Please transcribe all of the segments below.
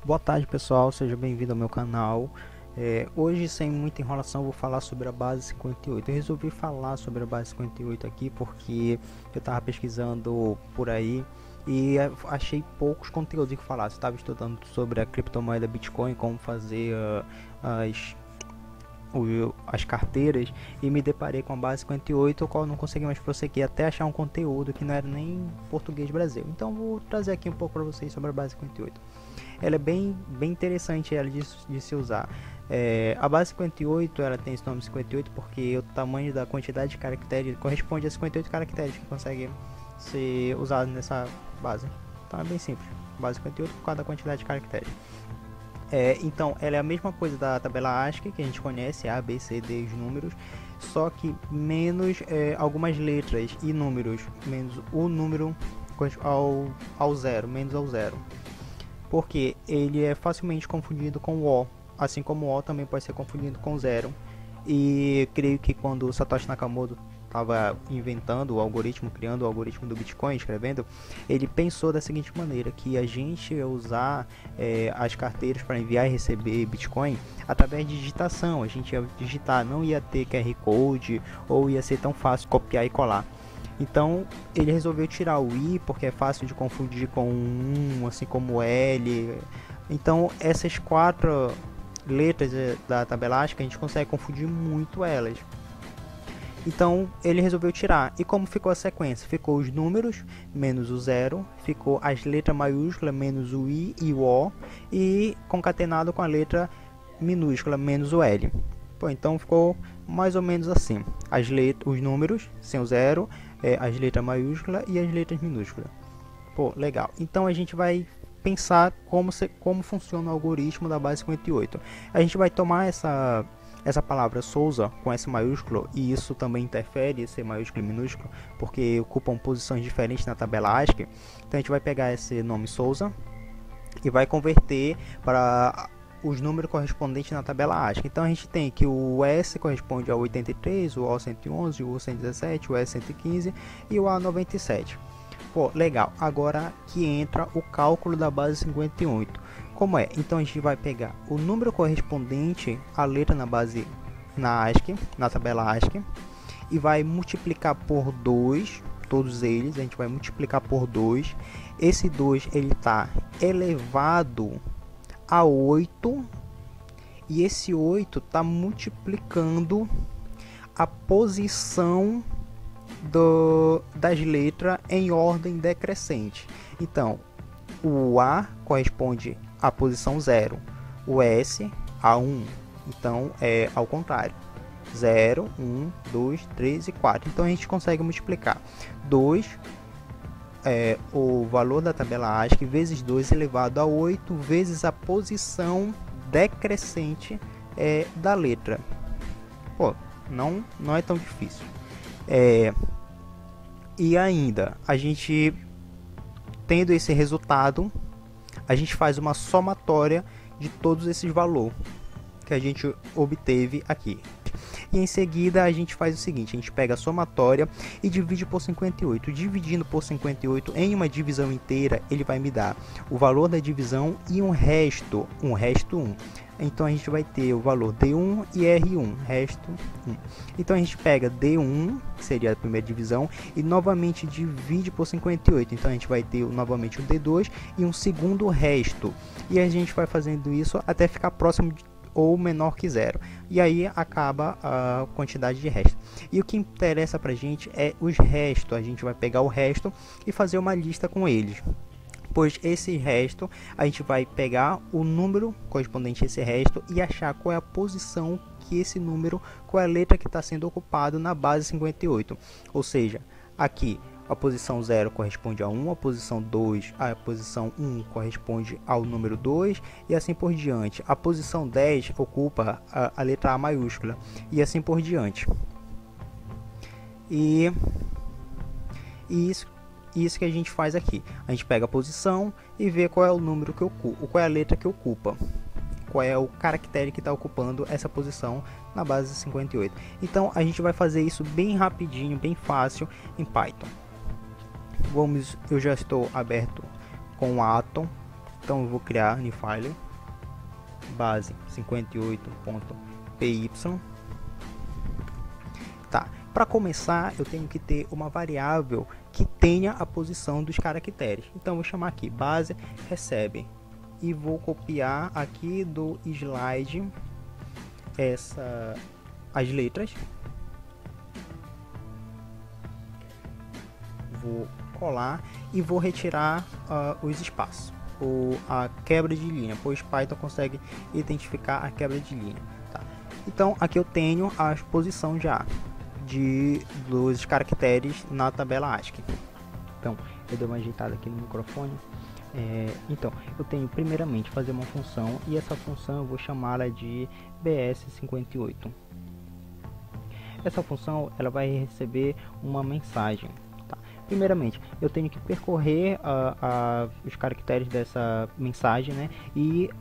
Boa tarde, pessoal, seja bem-vindo ao meu canal. Hoje, sem muita enrolação, vou falar sobre a base 58. Eu resolvi falar sobre a base 58 aqui porque eu estava pesquisando por aí e achei poucos conteúdos que falassem. Estava estudando sobre a criptomoeda Bitcoin, como fazer as as carteiras, e me deparei com a base 58, o qual não consegui mais prosseguir até achar um conteúdo que não era nem português Brasil. Então vou trazer aqui um pouco para vocês sobre a base 58. Ela é bem interessante ela de se usar. A base 58 ela tem esse nome 58 porque o tamanho da quantidade de caracteres corresponde a 58 caracteres que conseguem ser usados nessa base. Então é bem simples. Base 58 por causa da quantidade de caracteres. Então, ela é a mesma coisa da tabela ASCII que a gente conhece, A, B, C, D, os números, só que menos algumas letras e números, menos o número ao zero, menos ao zero. Porque ele é facilmente confundido com o O, assim como o O também pode ser confundido com zero. E creio que quando Satoshi Nakamoto estava inventando o algoritmo, criando o algoritmo do Bitcoin, escrevendo, ele pensou da seguinte maneira, que a gente ia usar as carteiras para enviar e receber Bitcoin através de digitação. A gente ia digitar, não ia ter QR Code ou ia ser tão fácil copiar e colar. Então ele resolveu tirar o I porque é fácil de confundir com um, assim como o L. Então essas quatro letras da tabela ASCII a gente consegue confundir muito elas. Então ele resolveu tirar. E como ficou a sequência? Ficou os números menos o zero, ficou as letras maiúsculas menos o I e o O, e concatenado com a letra minúscula menos o L. Pô, então ficou mais ou menos assim: os números sem o zero, as letras maiúsculas e as letras minúsculas. Pô, legal. Então a gente vai pensar como funciona o algoritmo da base 58. A gente vai tomar essa palavra Souza com S maiúsculo, e isso também interfere esse maiúsculo e minúsculo, porque ocupam posições diferentes na tabela ASCII. Então a gente vai pegar esse nome Souza e vai converter para os números correspondentes na tabela ASCII. Então a gente tem que o S corresponde ao 83, o O 111, o U 117, o S 115 e o A 97. Pô, legal. Agora que entra o cálculo da base 58. Como é? Então a gente vai pegar o número correspondente à letra na ASCII, na tabela ASCII, e vai multiplicar por 2, todos eles, a gente vai multiplicar por 2. Esse 2 ele está elevado a 8, e esse 8 está multiplicando a posição das letras em ordem decrescente. Então o A corresponde à posição 0, o S a 1, então é ao contrário: 0, 1, 2, 3 e 4. Então a gente consegue multiplicar 2, o valor da tabela ASCII, vezes 2 elevado a 8, vezes a posição decrescente da letra. Pô, não é tão difícil. E ainda, a gente tendo esse resultado, a gente faz uma somatória de todos esses valores que a gente obteve aqui. E em seguida a gente faz o seguinte: a gente pega a somatória e divide por 58. Dividindo por 58 em uma divisão inteira, ele vai me dar o valor da divisão e um resto 1. Então a gente vai ter o valor D1 e R1, resto 1. Então a gente pega D1, que seria a primeira divisão, e novamente divide por 58. Então a gente vai ter novamente um D2 e um segundo resto. E a gente vai fazendo isso até ficar próximo ou menor que zero, e aí acaba a quantidade de resto. E o que interessa pra gente é os restos. A gente vai pegar o resto e fazer uma lista com eles, pois esse resto a gente vai pegar o número correspondente a esse resto e achar qual é a posição que esse número, qual é a letra que está sendo ocupado na base 58. Ou seja, aqui a posição 0 corresponde a 1, a posição 2, a posição 1 corresponde ao número 2, e assim por diante. A posição 10 ocupa a letra A maiúscula, e assim por diante. E isso que a gente faz aqui. A gente pega a posição e vê qual é o número que ocupa, qual é a letra que ocupa, qual é o caractere que está ocupando essa posição na base 58. Então a gente vai fazer isso bem rapidinho, bem fácil em Python. Eu já estou aberto com o Atom Então eu vou criar new file base 58.py. Tá. Para começar, eu tenho que ter uma variável que tenha a posição dos caracteres. Então eu vou chamar aqui base recebe e vou copiar aqui do slide as letras. Vou colar e vou retirar os espaços, ou a quebra de linha, pois Python consegue identificar a quebra de linha. Tá? Então aqui eu tenho a posição já dos caracteres na tabela ASCII. Então eu dou uma ajeitada aqui no microfone. Então eu tenho primeiramente fazer uma função, e essa função eu vou chamá-la de bs58. Essa função ela vai receber uma mensagem. Primeiramente, eu tenho que percorrer os caracteres dessa mensagem, né, e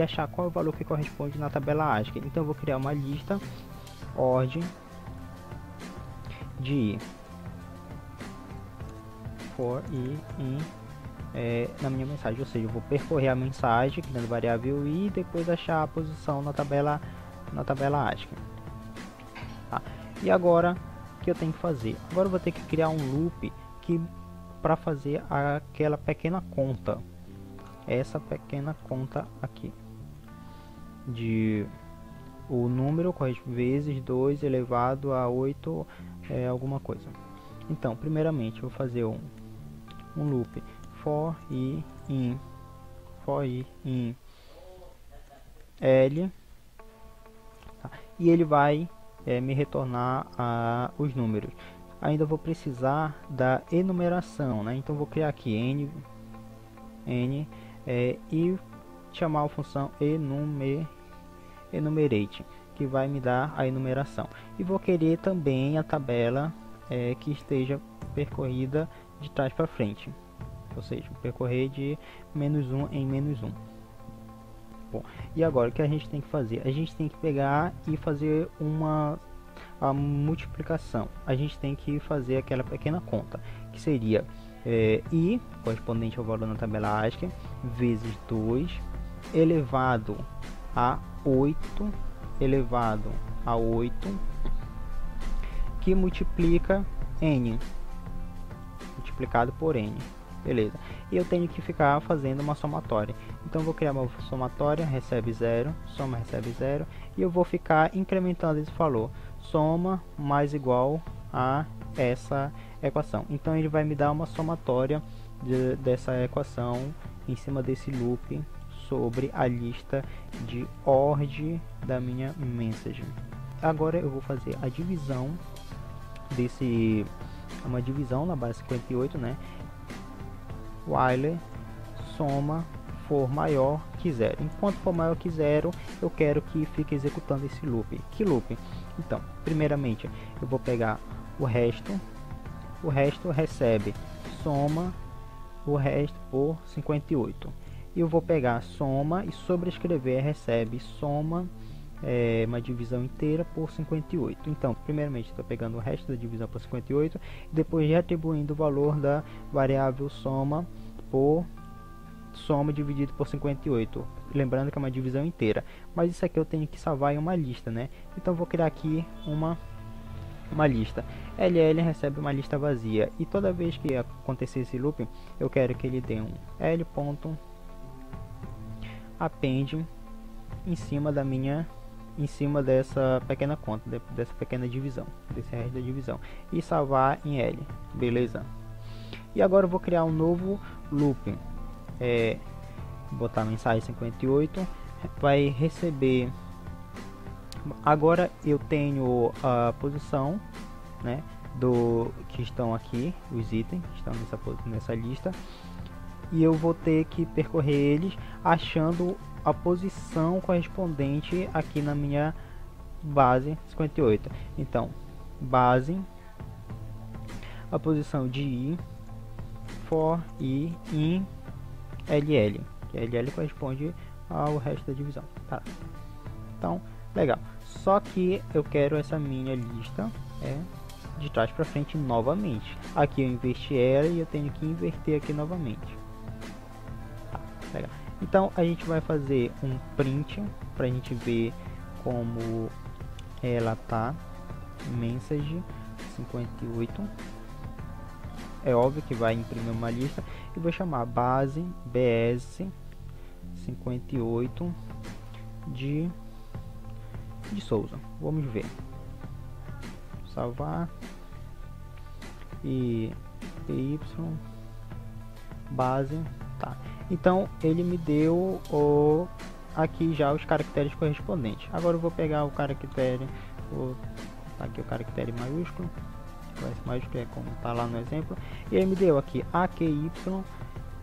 achar qual é o valor que corresponde na tabela ASCII. Então eu vou criar uma lista ordem de for i in na minha mensagem, ou seja, eu vou percorrer a mensagem criando variável i e depois achar a posição na tabela ASCII. Tá? E agora o que eu tenho que fazer? Agora eu vou ter que criar um loop para fazer aquela pequena conta, essa pequena conta aqui de o número vezes 2 elevado a 8 alguma coisa. Então primeiramente eu vou fazer um loop for i in L, tá? E ele vai me retornar os números. Ainda vou precisar da enumeração, né? Então vou criar aqui n e chamar a função enumerate, que vai me dar a enumeração. E vou querer também a tabela que esteja percorrida de trás para frente, ou seja, percorrer de -1 em -1. Bom, e agora o que a gente tem que fazer? A gente tem que pegar e fazer a multiplicação. A gente tem que fazer aquela pequena conta, que seria i, correspondente ao valor na tabela ASCII, vezes 2 elevado a 8 que multiplica n, multiplicado por n. Beleza. E eu tenho que ficar fazendo uma somatória. Então vou criar uma somatória, recebe 0, soma recebe 0, e eu vou ficar incrementando esse valor, soma mais igual a essa equação. Então ele vai me dar uma somatória dessa equação em cima desse loop sobre a lista de ordem da minha mensagem. Agora eu vou fazer a divisão uma divisão na base 58, né? While soma for maior que 0. Enquanto for maior que 0, eu quero que fique executando esse loop. Que loop? Então, primeiramente, eu vou pegar o resto recebe soma o resto por 58. E eu vou pegar a soma e sobrescrever recebe soma uma divisão inteira por 58. Então, primeiramente, estou pegando o resto da divisão por 58 e depois reatribuindo o valor da variável soma por soma dividido por 58. Lembrando que é uma divisão inteira. Mas isso aqui eu tenho que salvar em uma lista, né? Então, vou criar aqui uma lista. LL recebe uma lista vazia. E toda vez que acontecer esse loop, eu quero que ele dê um L.append em cima dessa pequena conta, dessa pequena divisão, desse resto da divisão, e salvar em L, beleza? E agora eu vou criar um novo loop, botar mensagem 58, vai receber, agora eu tenho a posição, né, que estão aqui, os itens que estão nessa lista, e eu vou ter que percorrer eles achando a posição correspondente aqui na minha base 58. Então, base, a posição de i, for i in ll, que ll corresponde ao resto da divisão. Tá. Então, legal. Só que eu quero essa minha lista de trás para frente novamente. Aqui eu inverti ela e eu tenho que inverter aqui novamente. Tá, legal. Então a gente vai fazer um print para a gente ver como ela tá. Message 58. É óbvio que vai imprimir uma lista e vou chamar base bs 58 de Souza. Vamos ver. Salvar e y base, tá. Então ele me deu aqui já os caracteres correspondentes. Agora eu vou pegar o caractere, aqui o caractere maiúsculo, esse maiúsculo é como tá lá no exemplo, e aí me deu aqui AQY,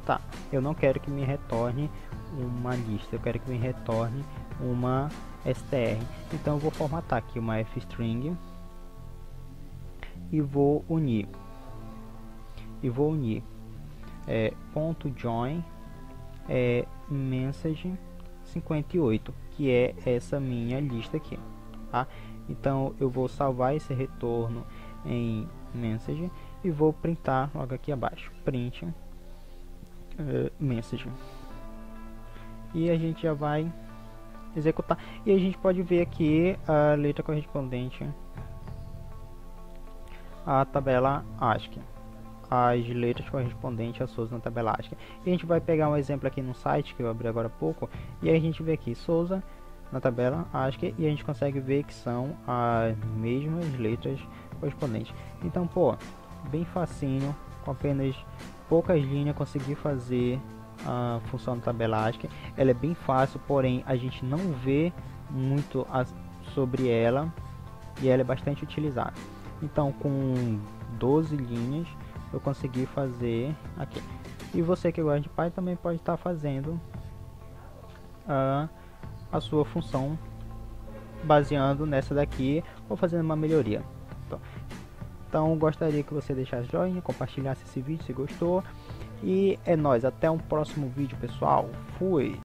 tá. Eu não quero que me retorne uma lista, eu quero que me retorne uma str. Então eu vou formatar aqui uma fstring e vou unir ponto join message 58, que é essa minha lista aqui, tá? Então eu vou salvar esse retorno em message e vou printar logo aqui abaixo, print message, e a gente já vai executar, e a gente pode ver aqui a letra correspondente à tabela ASCII, as letras correspondentes a Souza na tabela ASCII. E a gente vai pegar um exemplo aqui no site que eu abri agora há pouco, e aí a gente vê aqui Souza na tabela ASCII e a gente consegue ver que são as mesmas letras correspondentes. Então, pô, bem facinho, com apenas poucas linhas consegui fazer a função da tabela ASCII. Ela é bem fácil, porém a gente não vê muito sobre ela, e ela é bastante utilizada. Então com 12 linhas eu consegui fazer aqui. E você que gosta de Python também pode estar fazendo a sua função baseando nessa daqui ou fazendo uma melhoria. Então gostaria que você deixasse joinha, compartilhasse esse vídeo se gostou. E é nóis, até um próximo vídeo, pessoal. Fui!